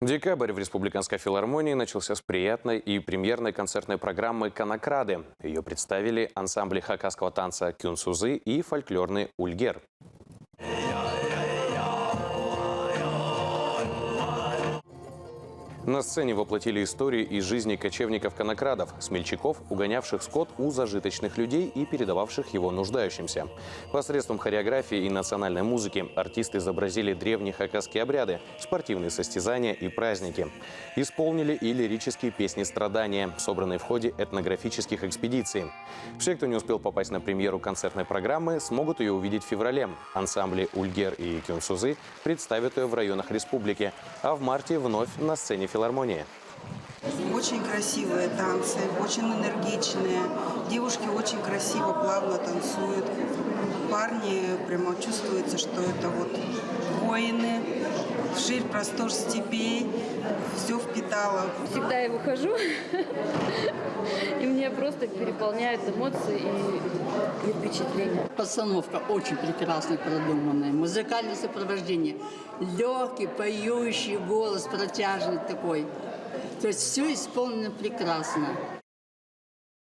Декабрь в Республиканской филармонии начался с приятной и премьерной концертной программы «Конокрады». Ее представили ансамбли хакасского танца «Кюнсузы» и фольклорный «Ульгер». На сцене воплотили истории из жизни кочевников-конокрадов, смельчаков, угонявших скот у зажиточных людей и передававших его нуждающимся. Посредством хореографии и национальной музыки артисты изобразили древние хакасские обряды, спортивные состязания и праздники. Исполнили и лирические песни страдания, собранные в ходе этнографических экспедиций. Все, кто не успел попасть на премьеру концертной программы, смогут ее увидеть в феврале. Ансамбли «Ульгер» и «Кюнсузы» представят ее в районах республики, а в марте вновь на сцене филармонии. Очень красивые танцы, очень энергичные. Девушки очень красиво, плавно танцуют. Парни, прямо чувствуется, что это вот воины. Ширь, простор степей, все впитало. Всегда я выхожу, и мне просто переполняют эмоции и впечатления. Постановка очень прекрасно продуманная, музыкальное сопровождение, легкий, поющий голос, протяжный такой. То есть все исполнено прекрасно.